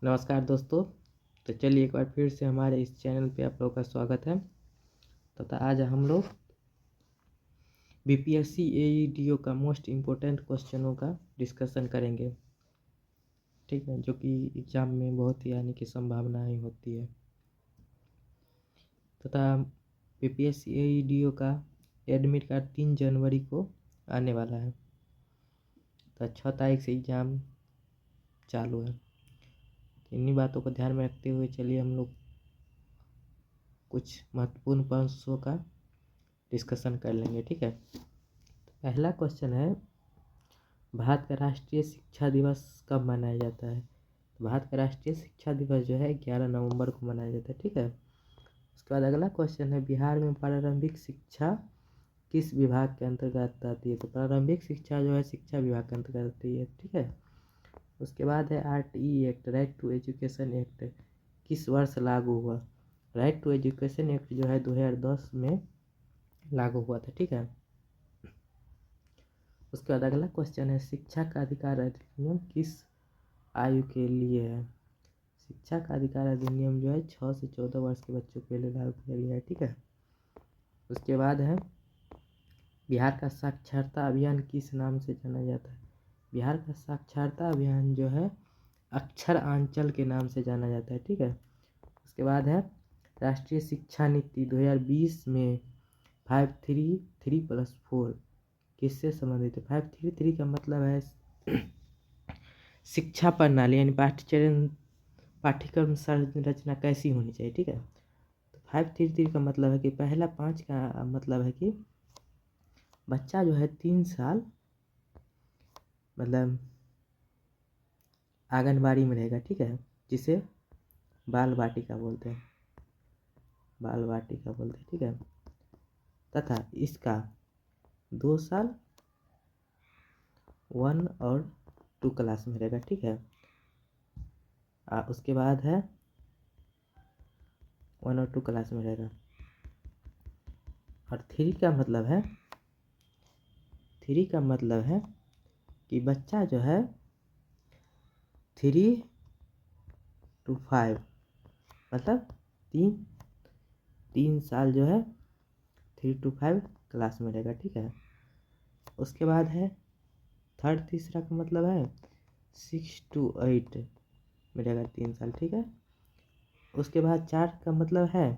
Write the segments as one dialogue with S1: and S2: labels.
S1: नमस्कार दोस्तों। तो चलिए एक बार फिर से हमारे इस चैनल पे आप लोगों का स्वागत है। तथा आज हम लोग बीपीएससी एईडीओ का मोस्ट इम्पोर्टेंट क्वेश्चनों का डिस्कशन करेंगे, ठीक है, जो कि एग्ज़ाम में बहुत ही आने की संभावनाएं होती है। तथा बीपीएससी एईडीओ का एडमिट कार्ड 3 जनवरी को आने वाला है। तो 6 तारीख से एग्ज़ाम चालू है। इन्हीं बातों को ध्यान में रखते हुए चलिए हम लोग कुछ महत्वपूर्ण पॉइंट्सों का डिस्कशन कर लेंगे, ठीक है। पहला क्वेश्चन है, भारत का राष्ट्रीय शिक्षा दिवस कब मनाया जाता है? तो भारत का राष्ट्रीय शिक्षा दिवस जो है 11 नवंबर को मनाया जाता है, ठीक है। उसके बाद अगला क्वेश्चन है, बिहार में प्रारंभिक शिक्षा किस विभाग के अंतर्गत आती है? तो प्रारंभिक शिक्षा जो है शिक्षा विभाग के अंतर्गत आती है, ठीक है। उसके बाद है RTE act, right to education act किस वर्ष लागू हुआ? राइट टू एजुकेशन एक्ट जो है 2010 में लागू हुआ था, ठीक है। उसके बाद अगला क्वेश्चन है, शिक्षा का अधिकार अधिनियम किस आयु के लिए है? शिक्षा का अधिकार अधिनियम जो है 6 से 14 वर्ष के बच्चों के लिए लागू किया गया है, ठीक है। उसके बाद है, बिहार का साक्षरता अभियान किस नाम से जाना जाता है? बिहार का साक्षरता अभियान जो है अक्षर आंचल के नाम से जाना जाता है, ठीक है। उसके बाद है, राष्ट्रीय शिक्षा नीति 2020 में 533+4 किससे संबंधित है? 533 का मतलब है शिक्षा प्रणाली, यानी पाठ्यक्रम संरचना कैसी होनी चाहिए, ठीक है। तो 533 का मतलब है कि पहला 5 का मतलब है कि बच्चा जो है 3 साल मतलब आंगनबाड़ी में रहेगा, ठीक है, जिसे बाल वाटिका बोलते हैं, बाल वाटिका बोलते हैं, ठीक है। तथा इसका 2 साल 1 और 2 क्लास में रहेगा, ठीक है। उसके बाद है 1 और 2 क्लास में रहेगा। और 3 का मतलब है कि बच्चा जो है 3 to 5 मतलब 3 साल जो है 3 to 5 क्लास में रहेगा, ठीक है। उसके बाद है तीसरा का मतलब है 6 to 8 में रहेगा 3 साल, ठीक है। उसके बाद 4 का मतलब है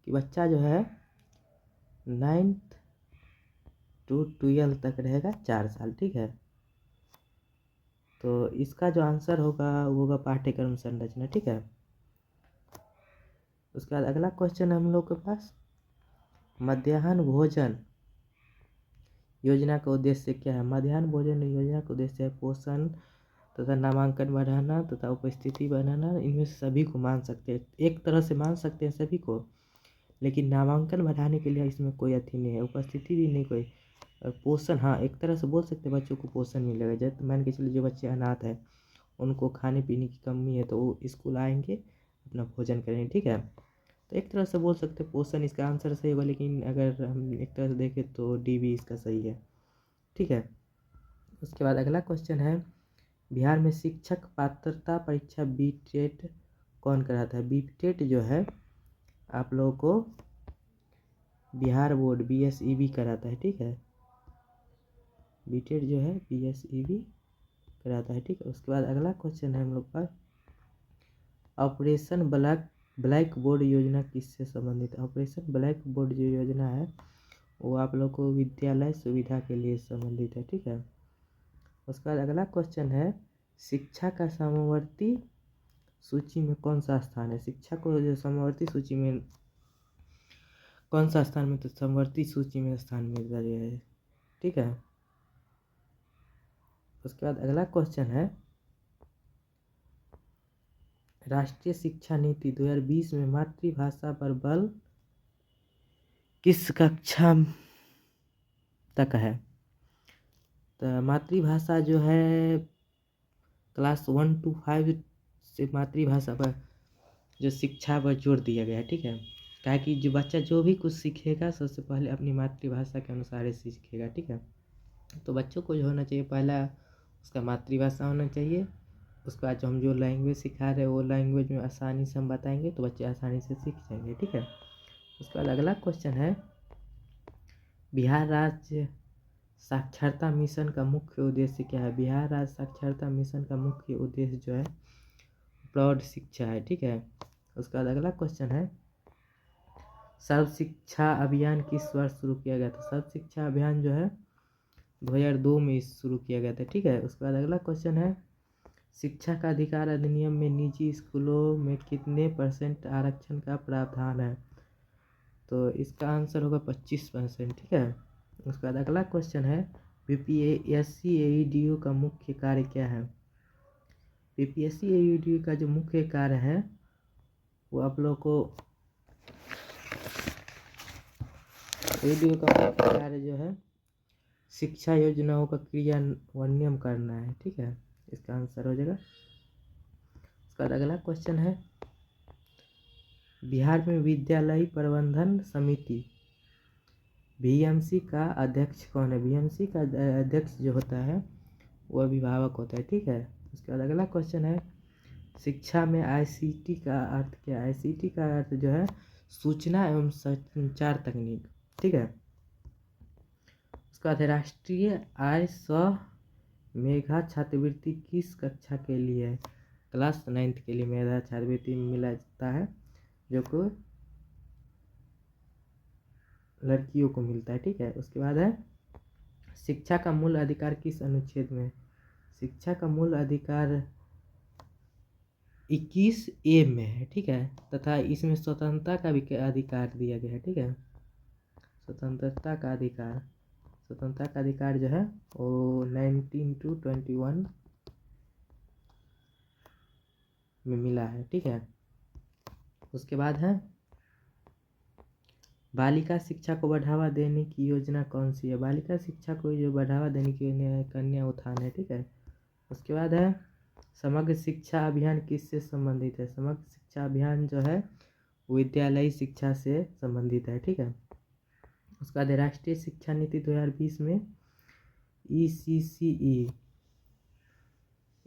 S1: कि बच्चा जो है 9th to 12 तक रहेगा 4 साल, ठीक है। तो इसका जो आंसर होगा वो होगा पाठ्यक्रम संरचना, ठीक है। उसके बाद अगला क्वेश्चन है हम लोग के पास, मध्याह्न भोजन योजना का उद्देश्य क्या है? मध्याह्न भोजन योजना का उद्देश्य है पोषण तथा नामांकन बढ़ाना तथा उपस्थिति बढ़ाना। इनमें सभी को मान सकते हैं, एक तरह से मान सकते हैं सभी को, लेकिन नामांकन बढ़ाने के लिए इसमें कोई अथी नहीं है, उपस्थिति भी नहीं कोई। पोषण, हाँ, एक तरह से बोल सकते हैं बच्चों को पोषण मिलेगा। जैसे मान के चलिए जो बच्चे अनाथ है उनको खाने पीने की कमी है तो वो स्कूल आएंगे अपना भोजन करेंगे, ठीक है। तो एक तरह से बोल सकते हैं पोषण इसका आंसर सही होगा, लेकिन अगर हम एक तरह से देखें तो डी भी इसका सही है, ठीक है। उसके बाद अगला क्वेश्चन है, बिहार में शिक्षक पात्रता परीक्षा बीटेट कौन कराता है? बीटेट जो है आप लोगों को बिहार बोर्ड बीएसईबी कराता है, ठीक है। बीटेट जो है बीएसईबी कराता है, ठीक है। उसके बाद अगला क्वेश्चन है हम लोग का, ऑपरेशन ब्लैक बोर्ड योजना किससे संबंधित है? ऑपरेशन ब्लैक बोर्ड जो योजना है वो आप लोग को विद्यालय सुविधा के लिए संबंधित है, ठीक है। उसके बाद अगला क्वेश्चन है, शिक्षा का समवर्ती सूची में कौन सा स्थान है? शिक्षा को जो समवर्ती सूची में कौन सा स्थान में? तो समवर्ती सूची में स्थान मिल रहा है, ठीक है। उसके बाद अगला क्वेश्चन है, राष्ट्रीय शिक्षा नीति 2020 में मातृभाषा पर बल किस कक्षा तक है? तो मातृभाषा जो है क्लास 1 to 5 से मातृभाषा पर जो शिक्षा पर जोर दिया गया है, ठीक है। क्या कि जो बच्चा जो भी कुछ सीखेगा सबसे पहले अपनी मातृभाषा के अनुसार ही सीखेगा, ठीक है। तो बच्चों को जो होना चाहिए पहला उसका मातृभाषा होना चाहिए, उसके बाद जो हम जो लैंग्वेज सिखा रहे हैं वो लैंग्वेज में आसानी से हम बताएंगे तो बच्चे आसानी से सीख जाएंगे, ठीक है। उसके बाद अगला क्वेश्चन है, बिहार राज्य साक्षरता मिशन का मुख्य उद्देश्य क्या है। बिहार राज्य साक्षरता मिशन का मुख्य उद्देश्य जो है प्रौढ़ शिक्षा है, ठीक है। उसके बाद अगला क्वेश्चन है, सर्व शिक्षा अभियान किस वर्ष शुरू किया गया था। सर्व शिक्षा अभियान जो है 2002 में शुरू किया गया था, ठीक है। उसके बाद अगला क्वेश्चन है, शिक्षा का अधिकार अधिनियम में निजी स्कूलों में कितने % आरक्षण का प्रावधान है। तो इसका आंसर होगा 25%, ठीक है। उसके बाद अगला क्वेश्चन है, बीपीएससी एईडीयू का मुख्य कार्य क्या है। बीपीएससी एईडीयू का जो मुख्य कार्य है वो आप लोग को एईडीयू का मुख्य कार्य जो है शिक्षा योजनाओं का क्रियान्वयन करना है, ठीक है। इसका आंसर हो जाएगा। उसके बाद अगला क्वेश्चन है, बिहार में विद्यालय प्रबंधन समिति बीएमसी का अध्यक्ष कौन है। बीएमसी का अध्यक्ष जो होता है वो अभिभावक होता है, ठीक है। उसके बाद अगला क्वेश्चन है, शिक्षा में आईसीटी का अर्थ क्या है। आईसीटी का अर्थ जो है सूचना एवं संचार तकनीक, ठीक है। उसके बाद राष्ट्रीय आय सह मेधा छात्रवृत्ति किस कक्षा के लिए है। क्लास 9th के लिए मेधा छात्रवृत्ति मिला जाता है जो को लड़कियों को मिलता है, ठीक है। उसके बाद है, शिक्षा का मूल अधिकार किस अनुच्छेद में। शिक्षा का मूल अधिकार 21A में है, ठीक है। तथा इसमें स्वतंत्रता का भी अधिकार दिया गया है, ठीक है। स्वतंत्रता का अधिकार जो है वो 19 to 21 में मिला है, ठीक है। उसके बाद है, बालिका शिक्षा को बढ़ावा देने की योजना कौन सी है। बालिका शिक्षा को जो बढ़ावा देने की योजना है कन्या उत्थान है, ठीक है। उसके बाद है, समग्र शिक्षा अभियान किससे संबंधित है। समग्र शिक्षा अभियान जो है विद्यालयी शिक्षा से संबंधित है, ठीक है। उसके बाद राष्ट्रीय शिक्षा नीति 2020 में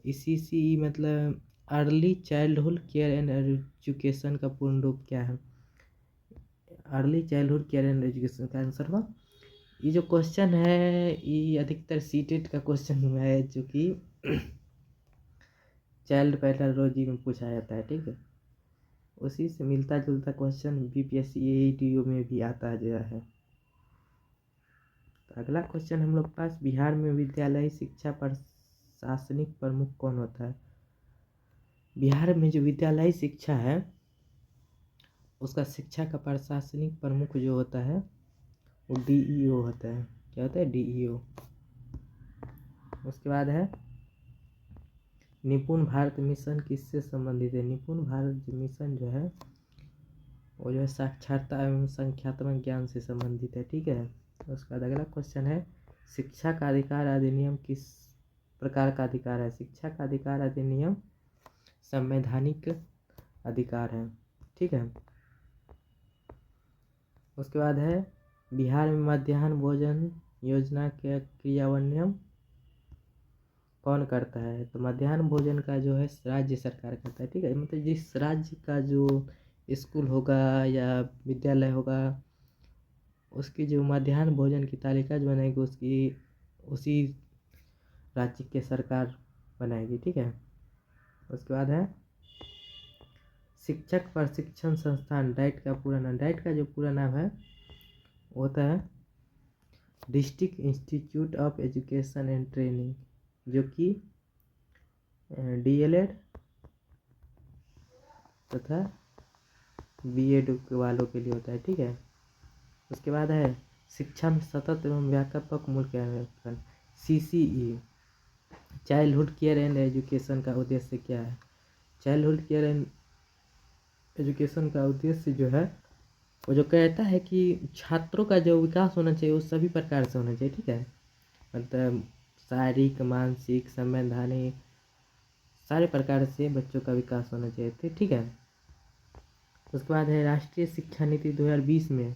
S1: ईसीसीई मतलब early childhood care and education का पूर्ण रूप क्या है। Early childhood care and education का आंसर हुआ। ये जो क्वेश्चन है ये अधिकतर सीटेट का क्वेश्चन है जो कि चाइल्ड पैथोलॉजी में पूछा जाता है, ठीक है। उसी से मिलता जुलता क्वेश्चन बीपीएससी एईडीयू में भी आता है। तो अगला क्वेश्चन हम लोग पास, बिहार में विद्यालय शिक्षा प्रशासनिक प्रमुख कौन होता है। बिहार में जो विद्यालय शिक्षा है उसका शिक्षा का प्रशासनिक प्रमुख जो होता है वो डीईओ होता है। क्या होता है, डीईओ। उसके बाद है, निपुण भारत मिशन किससे संबंधित है। निपुण भारत मिशन जो है वो जो है साक्षरता एवं संख्यात्मक ज्ञान से संबंधित है, ठीक है। उसके बाद अगला क्वेश्चन है, शिक्षा का अधिकार अधिनियम किस प्रकार का अधिकार है। शिक्षा का अधिकार अधिनियम संवैधानिक अधिकार है, ठीक है। उसके बाद है, बिहार में मध्याह्न भोजन योजना के क्रियान्वयन कौन करता है। तो मध्याह्न भोजन का जो है राज्य सरकार करता है, ठीक है। मतलब जिस राज्य का जो स्कूल होगा या विद्यालय होगा उसकी जो मध्याह्न भोजन की तालिका जो बनाएगी उसकी उसी राज्य के सरकार बनाएगी, ठीक है। उसके बाद है, शिक्षक प्रशिक्षण संस्थान डाइट का पूरा नाम। डाइट का जो पूरा नाम है वो होता है district institute of education and training, जो कि डीएलएड तथा बीएड वालों के लिए होता है, ठीक है। उसके बाद है, शिक्षा में सतत एवं व्यापक मूल्यांकन CCE childhood care and education का उद्देश्य क्या है। चाइल्डहुड केयर एंड एजुकेशन का उद्देश्य जो है वो जो कहता है कि छात्रों का जो विकास होना चाहिए वो सभी प्रकार से होना चाहिए, ठीक है। मतलब शारीरिक मानसिक संवैधानिक सारे प्रकार से बच्चों का विकास होना चाहिए, ठीक है। उसके बाद है, राष्ट्रीय शिक्षा नीति 2020 में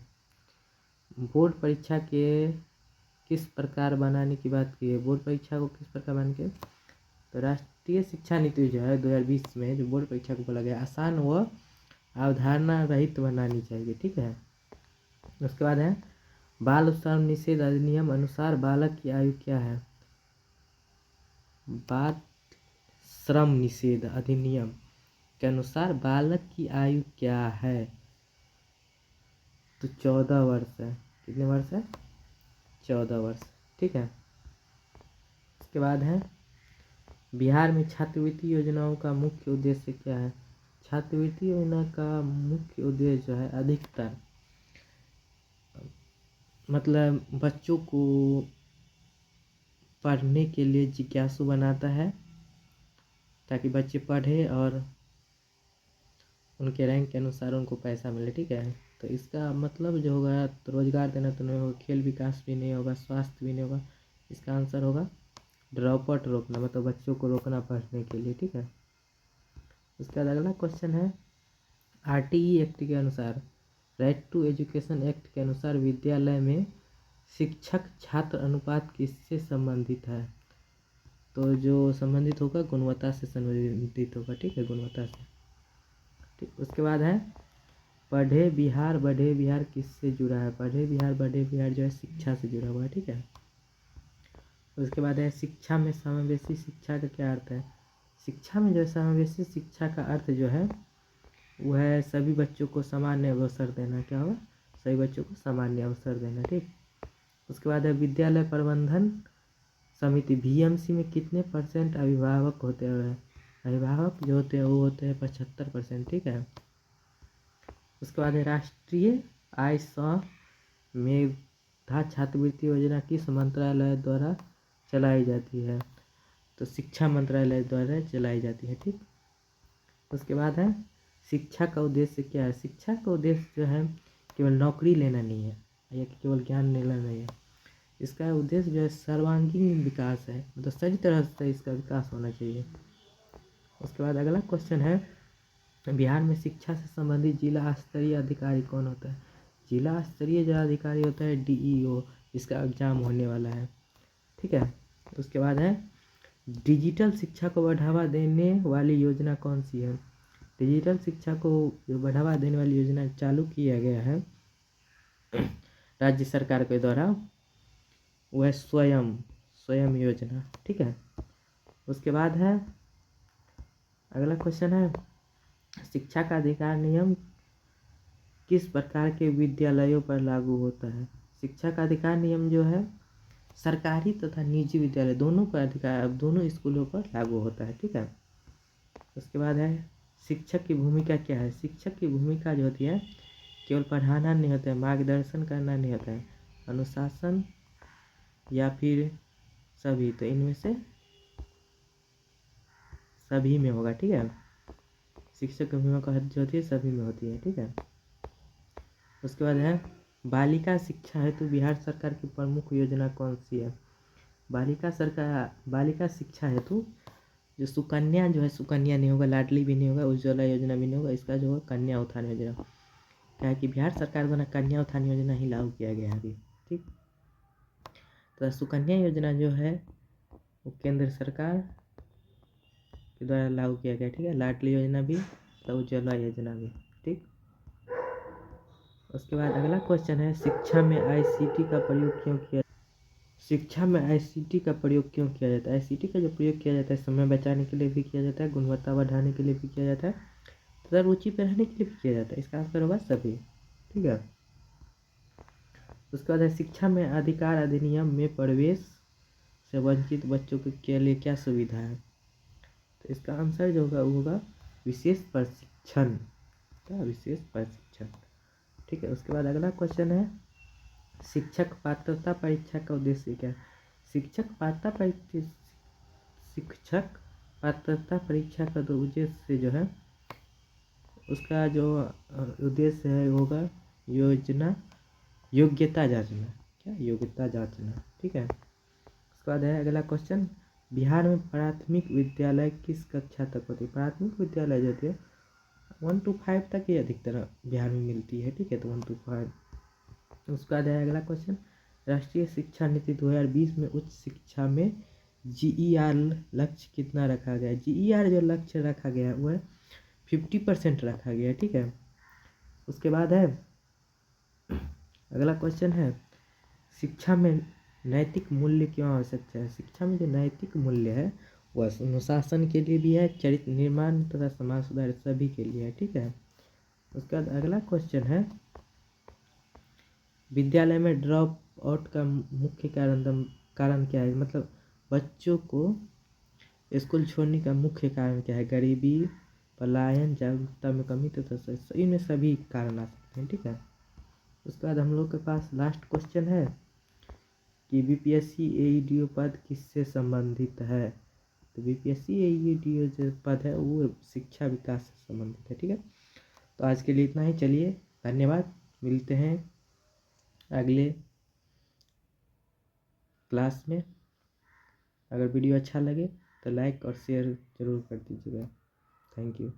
S1: बोर्ड परीक्षा के किस प्रकार बनाने की बात की है। बोर्ड परीक्षा को किस प्रकार बनाने के, तो राष्ट्रीय शिक्षा नीति जो है 2020 में जो बोर्ड परीक्षा को बोला गया, आसान व अवधारणा रहित बनानी चाहिए। ठीक है। उसके बाद है बाल श्रम निषेध अधिनियम अनुसार बालक की आयु क्या है? बाल श्रम निषेध अधिनियम के अनुसार बालक की आयु क्या है? तो 14 वर्ष है। कितने वर्ष है? 14 वर्ष। ठीक है। उसके बाद है बिहार में छात्रवृत्ति योजनाओं का मुख्य उद्देश्य क्या है? छात्रवृत्ति योजना का मुख्य उद्देश्य जो है अधिकतर मतलब बच्चों को पढ़ने के लिए जिज्ञासु बनाता है, ताकि बच्चे पढ़े और उनके रैंक के अनुसार उनको पैसा मिले। ठीक है। तो इसका मतलब जो होगा तो रोजगार देना तो नहीं होगा, खेल विकास भी नहीं होगा, स्वास्थ्य भी नहीं होगा। इसका आंसर होगा ड्रॉप आउट रोकना, मतलब बच्चों को रोकना पढ़ने के लिए। ठीक है। उसके बाद अगला क्वेश्चन है आरटीई एक्ट के अनुसार, राइट टू एजुकेशन एक्ट के अनुसार विद्यालय में शिक्षक छात्र अनुपात किससे संबंधित है? तो जो संबंधित होगा गुणवत्ता से संबंधित होगा। ठीक है, गुणवत्ता से। ठीक। उसके बाद है पढ़े बिहार बढ़े बिहार किससे जुड़ा है? पढ़े बिहार बढ़े बिहार जो है शिक्षा से जुड़ा हुआ है। ठीक है। उसके बाद है शिक्षा में समावेशी शिक्षा का क्या अर्थ है? शिक्षा में जो समावेशी शिक्षा का अर्थ जो है वो है सभी बच्चों को सामान्य अवसर देना। क्या होगा? सभी बच्चों को सामान्य अवसर देना। ठीक। उसके बाद है विद्यालय प्रबंधन समिति बीएमसी में कितने % अभिभावक होते हैं? अभिभावक जो होते हैं वो होते हैं 75%। ठीक है। उसके बाद है राष्ट्रीय आय सह मेधा छात्रवृत्ति योजना किस मंत्रालय द्वारा चलाई जाती है? तो शिक्षा मंत्रालय द्वारा चलाई जाती है। ठीक। उसके बाद है शिक्षा का उद्देश्य क्या है? शिक्षा का उद्देश्य जो है केवल नौकरी लेना नहीं है या केवल ज्ञान लेना नहीं है। इसका उद्देश्य जो है सर्वांगीण विकास है, मतलब सही तरह से इसका विकास होना चाहिए। उसके बाद अगला क्वेश्चन है बिहार में शिक्षा से संबंधित जिला स्तरीय अधिकारी कौन होता है? जिला स्तरीय जो अधिकारी होता है डीईओ। इसका एग्जाम होने वाला है। ठीक है। उसके बाद है डिजिटल शिक्षा को बढ़ावा देने वाली योजना कौन सी है? डिजिटल शिक्षा को जो बढ़ावा देने वाली योजना चालू किया गया है राज्य सरकार के द्वारा, वह स्वयं योजना। ठीक है। उसके बाद है अगला क्वेश्चन है शिक्षा का अधिकार नियम किस प्रकार के विद्यालयों पर लागू होता है? शिक्षा का अधिकार नियम जो है सरकारी तथा निजी विद्यालय दोनों पर अधिकार, दोनों स्कूलों पर लागू होता है। ठीक है। उसके बाद है शिक्षक की भूमिका क्या है? शिक्षक की भूमिका जो होती है केवल पढ़ाना नहीं होता है, मार्गदर्शन करना नहीं होता है, अनुशासन या फिर सभी, तो इनमें से सभी में होगा। ठीक है। शिक्षक की भूमिका जो होती है सभी में होती है। ठीक है। उसके बाद है बालिका शिक्षा हेतु बिहार सरकार की प्रमुख योजना कौन सी है? बालिका शिक्षा हेतु जो सुकन्या जो है, सुकन्या नहीं होगा, लाडली भी नहीं होगा, उज्ज्वला योजना भी नहीं होगा, इसका जो है कन्या उत्थान योजना। क्या है कि बिहार सरकार द्वारा कन्या उत्थान योजना ही लागू किया गया है अभी। ठीक। तो सुकन्या योजना जो है वो केंद्र सरकार के द्वारा लागू किया गया। ठीक है। लाडली योजना भी तो उज्ज्वला योजना भी। ठीक। उसके बाद अगला क्वेश्चन है शिक्षा में आईसीटी का प्रयोग क्यों किया? शिक्षा में आईसीटी का प्रयोग क्यों किया जाता है? आईसीटी का जो प्रयोग किया जाता है समय बचाने के लिए भी किया जाता है, गुणवत्ता बढ़ाने के लिए भी किया जाता है तथा रुचि बढ़ाने के लिए भी किया जाता है। इसका आंसर होगा सभी। ठीक है। उसके बाद है शिक्षा में अधिकार अधिनियम में प्रवेश से वंचित बच्चों के लिए क्या सुविधा है? तो इसका आंसर जो होगा वो होगा विशेष प्रशिक्षण। क्या? विशेष प्रशिक्षण। ठीक है। उसके बाद अगला क्वेश्चन है शिक्षक पात्रता परीक्षा का उद्देश्य क्या है? शिक्षक पात्रता परीक्षा का तो उद्देश्य जो है उसका जो उद्देश्य है होगा योग्यता जांचना। क्या? योग्यता जांचना। ठीक है। उसके बाद है अगला क्वेश्चन बिहार में प्राथमिक विद्यालय किस कक्षा तक होती है? प्राथमिक विद्यालय जो होती है 1 to 5 तक ही अधिकतर बिहार में मिलती है। ठीक है। तो 1 to 5। उसके बाद है अगला क्वेश्चन राष्ट्रीय शिक्षा नीति 2020 में उच्च शिक्षा में GER लक्ष्य कितना रखा गया है? GER जो लक्ष्य रखा गया है वो है 50% रखा गया है, ठीक है। उसके बाद है अगला क्वेश्चन है, शिक्षा में नैतिक मूल्य क्यों आवश्यक है? शिक्षा में जो नैतिक मूल्य है वह अनुशासन के लिए भी है, चरित्र निर्माण तथा समाज सुधार सभी के लिए है, ठीक है। उसके बाद अगला क्वेश्चन है, विद्यालय में ड्रॉप आउट का मुख्य कारण क्या है? मतलब बच्चों को स्कूल छोड़ने का मुख्य कारण क्या है? गरीबी, पलायन, जागरूकता में कमी तथा सही में सभी कारण आ सकते हैं, ठीक है। उसके बाद हम लोग के पास लास्ट क्वेश्चन है कि BPSC AEDO पद किससे संबंधित है? तो BPSC AEDO जो पद है वो शिक्षा विकास से संबंधित है, ठीक है। तो आज के लिए इतना ही, चलिए धन्यवाद, मिलते हैं अगले क्लास में। अगर वीडियो अच्छा लगे तो लाइक और शेयर ज़रूर कर दीजिएगा। Thank you.